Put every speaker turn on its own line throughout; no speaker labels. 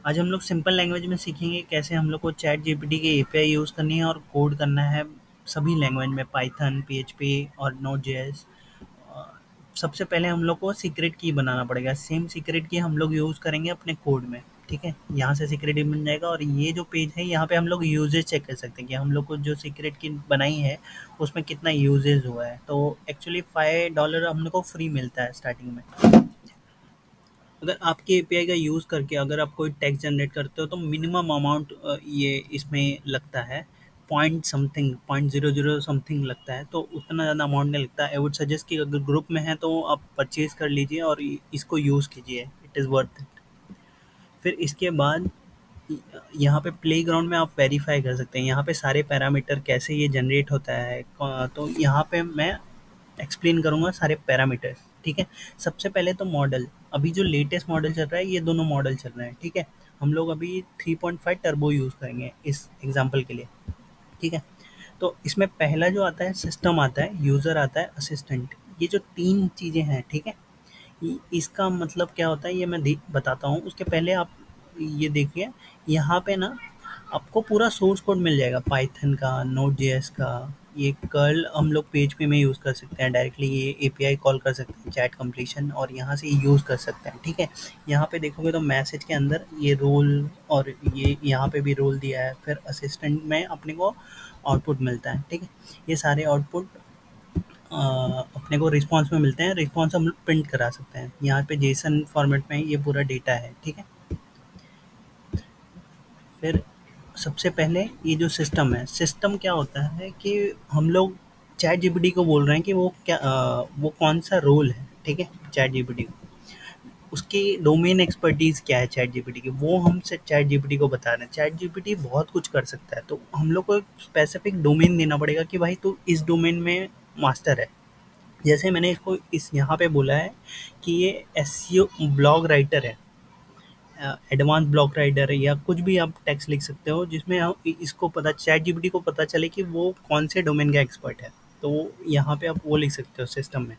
आज हम लोग सिंपल लैंग्वेज में सीखेंगे कैसे हम लोग को चैट जीपीटी की एपीआई यूज़ करनी है और कोड करना है सभी लैंग्वेज में पाइथन, पीएचपी और नोड जेएस। सबसे पहले हम लोग को सीक्रेट की बनाना पड़ेगा। सेम सीक्रेट की हम लोग यूज़ करेंगे अपने कोड में, ठीक है? यहाँ से सीक्रेट की बन जाएगा और ये जो पेज है यहाँ पे हम लोग यूजेज चेक कर सकते हैं कि हम लोग को जो सीक्रेट की बनाई है उसमें कितना यूजेज हुआ है। तो एक्चुअली $5 हम लोग को फ्री मिलता है स्टार्टिंग में। अगर आपके एपीआई का यूज़ करके अगर आप कोई टेक्स्ट जनरेट करते हो तो मिनिमम अमाउंट ये इसमें लगता है, पॉइंट समथिंग, 0.00 समथिंग लगता है, तो उतना ज़्यादा अमाउंट नहीं लगता। आई वुड सजेस्ट कि अगर ग्रुप में है तो आप परचेज कर लीजिए और इसको यूज़ कीजिए, इट इज़ वर्थ इट। फिर इसके बाद यहाँ पे प्लेग्राउंड में आप वेरीफाई कर सकते हैं यहाँ पे सारे पैरामीटर कैसे ये जनरेट होता है। तो यहाँ पे मैं एक्सप्लेन करूँगा सारे पैरामीटर्स, ठीक है? सबसे पहले तो मॉडल, अभी जो लेटेस्ट मॉडल चल रहा है ये दोनों मॉडल चल रहे हैं, ठीक है? हम लोग अभी 3.5 टर्बो यूज़ करेंगे इस एग्जांपल के लिए, ठीक है? तो इसमें पहला जो आता है सिस्टम आता है, यूज़र आता है, असिस्टेंट। ये जो 3 चीज़ें हैं, ठीक है? इसका मतलब क्या होता है ये मैं बताता हूँ। उसके पहले आप ये देखिए, यहाँ पे ना आपको पूरा सोर्स कोड मिल जाएगा पाइथन का, नोड जेएस का। ये कर्ल हम लोग पीएचपी में यूज़ कर सकते हैं, डायरेक्टली ये एपीआई कॉल कर सकते हैं, चैट कंप्लीशन, और यहाँ से यूज़ कर सकते हैं, ठीक है? यहाँ पे देखोगे तो मैसेज के अंदर ये रोल और ये यहाँ पे भी रोल दिया है। फिर असिस्टेंट में अपने को आउटपुट मिलता है, ठीक है? ये सारे आउटपुट अपने को रिस्पॉन्स में मिलते हैं। रिस्पॉन्स हम लोग प्रिंट करा सकते हैं। यहाँ पे जेसन फॉर्मेट में ये पूरा डेटा है, ठीक है? फिर सबसे पहले ये जो सिस्टम है, सिस्टम क्या होता है कि हम लोग चैट जीपीटी को बोल रहे हैं कि वो क्या वो कौन सा रोल है, ठीक है? चैट जीपीटी को उसकी डोमेन एक्सपर्टीज़ क्या है चैट जीपीटी की, वो हम से चैट जीपीटी को बता रहे हैं। चैट जीपीटी बहुत कुछ कर सकता है, तो हम लोग को एक स्पेसिफिक डोमेन देना पड़ेगा कि भाई तू इस डोमेन में मास्टर है। जैसे मैंने इसको इस यहाँ पे बोला है कि ये एसईओ ब्लॉग राइटर है, एडवांस ब्लॉग राइटर है, या कुछ भी आप टेक्स्ट लिख सकते हो जिसमें हम इसको पता चैट जीपीटी को पता चले कि वो कौन से डोमेन का एक्सपर्ट है। तो यहाँ पे आप वो लिख सकते हो सिस्टम में।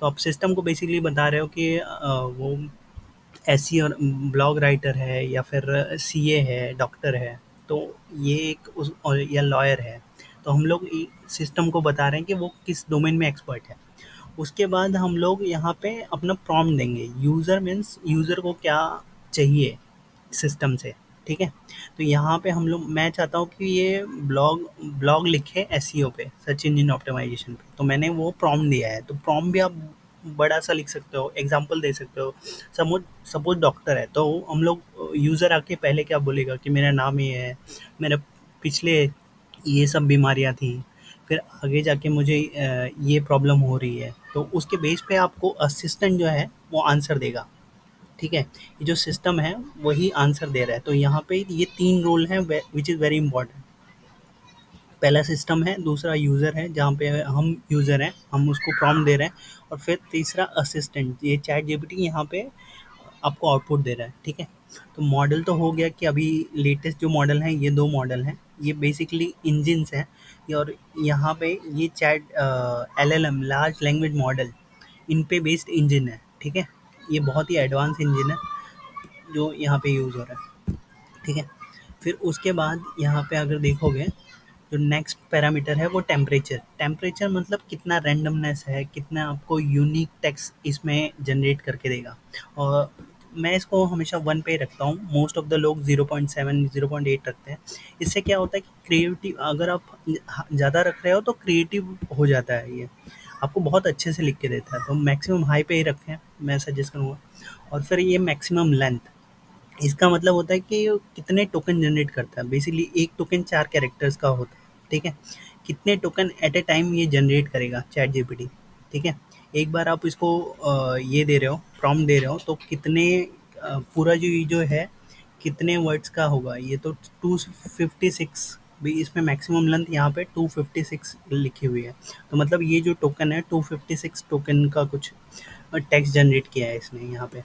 तो आप सिस्टम को बेसिकली बता रहे हो कि वो एसईओ और ब्लॉग राइटर है या फिर सीए है, डॉक्टर है, तो ये एक उस और या लॉयर है। तो हम लोग सिस्टम को बता रहे हैं कि वो किस डोमेन में एक्सपर्ट है। उसके बाद हम लोग यहाँ पे अपना प्रॉम्प्ट देंगे। यूज़र मीन्स यूज़र को क्या चाहिए सिस्टम से, ठीक है? तो यहाँ पे हम लोग, मैं चाहता हूँ कि ये ब्लॉग ब्लॉग लिखे एसईओ पे, सर्च इंजन ऑप्टिमाइजेशन पे, तो मैंने वो प्रॉम्प्ट दिया है। तो प्रॉम्प्ट भी आप बड़ा सा लिख सकते हो, एग्जांपल दे सकते हो। सपोज सपोज डॉक्टर है तो हम लोग यूज़र आके पहले क्या बोलेगा कि मेरा नाम ये है, मेरे पिछले ये सब बीमारियाँ थी, फिर आगे जाके मुझे ये प्रॉब्लम हो रही है, तो उसके बेस पे आपको असिस्टेंट जो है वो आंसर देगा, ठीक है? ये जो सिस्टम है वही आंसर दे रहा है। तो यहाँ पे ये 3 रोल हैं विच इज़ वेरी इंपॉर्टेंट। पहला सिस्टम है, दूसरा यूज़र है जहाँ पे हम यूज़र हैं, हम उसको प्रॉम्प्ट दे रहे हैं, और फिर तीसरा असिस्टेंट, ये चैट जीपीटी यहाँ पे आपको आउटपुट दे रहा है, ठीक है? तो मॉडल तो हो गया कि अभी लेटेस्ट जो मॉडल हैं ये 2 मॉडल हैं, ये बेसिकली इंजिन्स हैं। और यहाँ पे ये chat LLM, large language model, इन पे बेस्ड इंजन है, ठीक है? ये बहुत ही एडवांस इंजन है जो यहाँ पे यूज़ हो रहा है, ठीक है? फिर उसके बाद यहाँ पे अगर देखोगे, जो नेक्स्ट पैरामीटर है वो टेम्परेचर। टेम्परेचर मतलब कितना रैंडमनेस है, कितना आपको यूनिक टेक्स्ट इसमें जनरेट करके देगा। और मैं इसको हमेशा 1 पे ही रखता हूँ। मोस्ट ऑफ द लोग 0.7 0.8 रखते हैं। इससे क्या होता है कि क्रिएटिव, अगर आप ज़्यादा रख रहे हो तो क्रिएटिव हो जाता है ये, आपको बहुत अच्छे से लिख के देता है। तो मैक्सिमम हाई पे ही रखें, मैं सजेस्ट करूँगा। और फिर ये मैक्सिमम लेंथ, इसका मतलब होता है कि ये कितने टोकन जनरेट करता है। बेसिकली एक टोकन 4 कैरेक्टर्स का होता है, ठीक है? कितने टोकन एट अ टाइम ये जनरेट करेगा चैट जीपीटी, ठीक है? एक बार आप इसको ये दे रहे हो, प्रॉम्प्ट दे रहे हो, तो कितने पूरा जो ये जो है कितने वर्ड्स का होगा, ये तो 256 भी, इसमें मैक्सिमम लेंथ यहाँ पे 256 लिखी हुई है। तो मतलब ये जो टोकन है 256 टोकन का कुछ टेक्स्ट जनरेट किया है इसने यहाँ पे।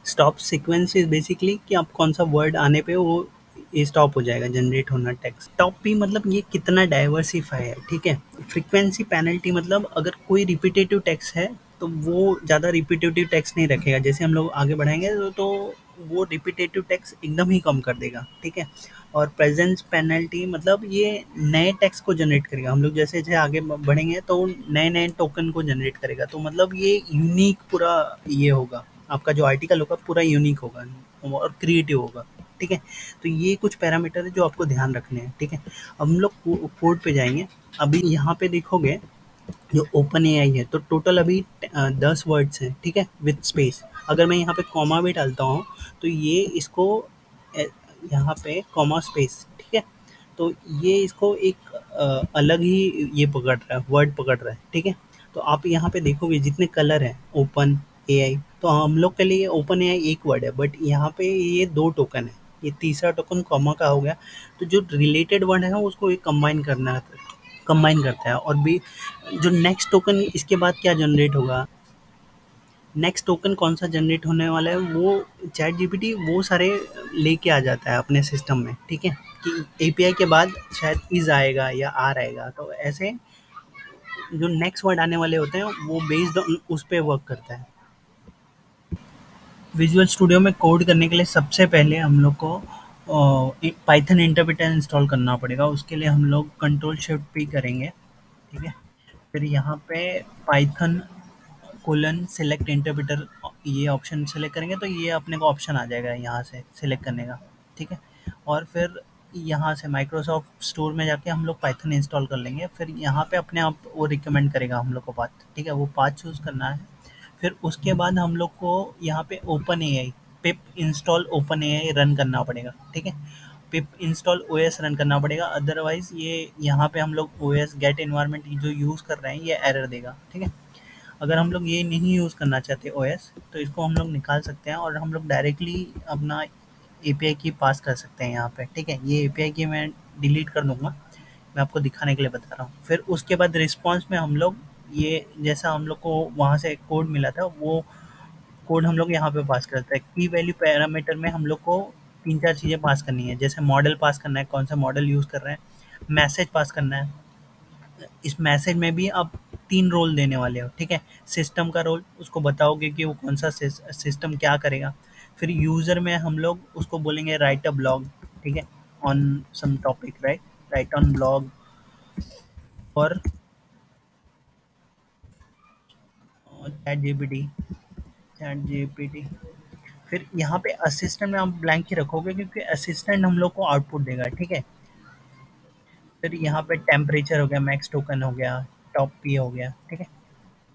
स्टॉप सीक्वेंस इज बेसिकली कि आप कौन सा वर्ड आने पे वो ये स्टॉप हो जाएगा जनरेट होना टेक्स्ट। स्टॉप भी मतलब ये कितना डाइवर्सिफाई है, ठीक है? फ्रीक्वेंसी पेनल्टी मतलब अगर कोई रिपीटेटिव टेक्स्ट है तो वो ज़्यादा रिपीटेटिव टेक्स्ट नहीं रखेगा। जैसे हम लोग आगे बढ़ाएंगे तो वो रिपीटेटिव टेक्स्ट एकदम ही कम कर देगा, ठीक है। और प्रेजेंस पेनल्टी मतलब ये नए टेक्स्ट को जनरेट करेगा, हम लोग जैसे जैसे आगे बढ़ेंगे तो नए नए टोकन को जनरेट करेगा, तो मतलब ये यूनिक पूरा ये होगा, आपका जो आर्टिकल होगा पूरा यूनिक होगा और क्रिएटिव होगा, ठीक है। तो ये कुछ पैरामीटर है जो आपको ध्यान रखने हैं, ठीक है। अब हम लोग कोड पे जाएंगे। अभी यहाँ पे देखोगे जो ओपन एआई है तो टोटल अभी 10 वर्ड्स हैं, ठीक है, विथ स्पेस। अगर मैं यहाँ पे कॉमा भी डालता हूँ तो ये इसको अ, यहाँ पे कॉमा स्पेस, ठीक है। तो ये इसको एक अलग ही ये पकड़ रहा है, वर्ड पकड़ रहा है, ठीक है। तो आप यहाँ पे देखोगे जितने कलर हैं ओपन एआई, तो हम लोग के लिए ओपन एआई एक वर्ड है, बट यहाँ पे ये 2 टोकन है, ये तीसरा टोकन कॉमा का हो गया। तो जो रिलेटेड वर्ड है उसको एक कंबाइन करता है। और भी जो नेक्स्ट टोकन इसके बाद क्या जनरेट होगा, नेक्स्ट टोकन कौन सा जनरेट होने वाला है, वो चैट जीपीटी वो सारे लेके आ जाता है अपने सिस्टम में, ठीक है। कि एपीआई के बाद शायद इज आएगा या आर आएगा, तो ऐसे जो नेक्स्ट वर्ड आने वाले होते हैं वो बेस्ड ऑन उस पे वर्क करता है। विजुअल स्टूडियो में कोड करने के लिए सबसे पहले हम लोग को पाइथन इंटरप्रेटर इंस्टॉल करना पड़ेगा, उसके लिए हम लोग कंट्रोल शिफ्ट पी करेंगे, ठीक है। फिर यहाँ पे पाइथन कोलन सेलेक्ट इंटरप्रेटर ये ऑप्शन सेलेक्ट करेंगे तो ये अपने को ऑप्शन आ जाएगा यहाँ से सेलेक्ट करने का, ठीक है। और फिर यहाँ से माइक्रोसॉफ्ट स्टोर में जाके हम लोग पाइथन इंस्टॉल कर लेंगे, फिर यहाँ पे अपने आप वो रिकमेंड करेगा हम लोग को पाथ, ठीक है, वो पाथ चूज़ करना है। फिर उसके बाद हम लोग को यहाँ पे ओपन एआई पिप इंस्टॉल ओपन एआई रन करना पड़ेगा, ठीक है। पिप इंस्टॉल ओएस रन करना पड़ेगा, अदरवाइज ये यहाँ पे हम लोग ओएस गेट एनवायरनमेंट जो यूज़ कर रहे हैं ये एरर देगा, ठीक है। अगर हम लोग ये नहीं यूज़ करना चाहते ओएस तो इसको हम लोग निकाल सकते हैं और हम लोग डायरेक्टली अपना एपीआई की पास कर सकते हैं यहाँ पे, ठीक है। ये एपीआई की मैं डिलीट कर दूंगा, मैं आपको दिखाने के लिए बता रहा हूँ। फिर उसके बाद रिस्पॉन्स में हम लोग ये जैसा हम लोग को वहाँ से कोड मिला था वो कोड हम लोग यहाँ पे पास करते हैं। की वैल्यू पैरामीटर में हम लोग को 3-4 चीज़ें पास करनी है, जैसे मॉडल पास करना है, कौन सा मॉडल यूज़ कर रहे हैं, मैसेज पास करना है। इस मैसेज में भी आप 3 रोल देने वाले हो, ठीक है। सिस्टम का रोल, उसको बताओगे कि वो कौन सा सिस्टम क्या करेगा। फिर यूज़र में हम लोग उसको बोलेंगे राइट अ ब्लॉग, ठीक है, on some topic, right on blog. और चैट जीपीटी फिर यहाँ पे असिस्टेंट में आप ब्लैंक ही रखोगे क्योंकि असिस्टेंट हम लोग को आउटपुट देगा, ठीक है। फिर यहाँ पे टेम्परेचर हो गया, मैक्स टोकन हो गया, टॉप पी हो गया, ठीक है,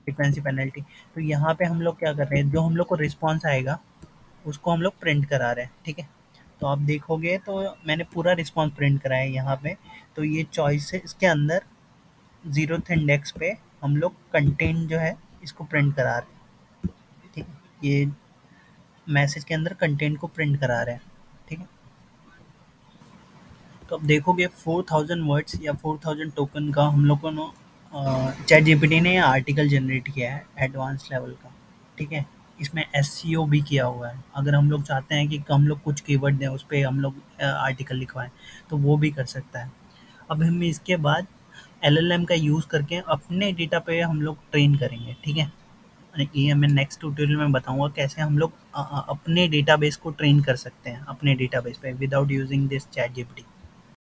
फ्रीक्वेंसी पेनल्टी। तो यहाँ पे हम लोग क्या कर रहे हैं, जो हम लोग को रिस्पॉन्स आएगा उसको हम लोग प्रिंट करा रहे हैं, ठीक है। तो आप देखोगे तो मैंने पूरा रिस्पॉन्स प्रिंट करा है यहाँ पे। तो ये चॉइसेस के अंदर 0th इंडेक्स पे हम लोग कंटेंट जो है इसको प्रिंट करा रहे हैं, ठीक है। ये मैसेज के अंदर कंटेंट को प्रिंट करा रहे हैं, ठीक है। तो अब देखोगे 4000 वर्ड्स या 4000 टोकन का हम लोग को नो चैट जीपीटी ने आर्टिकल जनरेट किया है एडवांस लेवल का, ठीक है। इसमें एसईओ भी किया हुआ है, अगर हम लोग चाहते हैं कि हम लोग कुछ कीवर्ड दें उस पे हम लोग आर्टिकल लिखवाएं तो वो भी कर सकता है। अब हम इसके बाद एलएलएम का यूज़ करके अपने डेटा पे हम लोग ट्रेन करेंगे, ठीक है। ये मैं नेक्स्ट ट्यूटोरियल में बताऊंगा कैसे हम लोग अपने डेटाबेस को ट्रेन कर सकते हैं अपने डेटाबेस पे without using this chat GPT.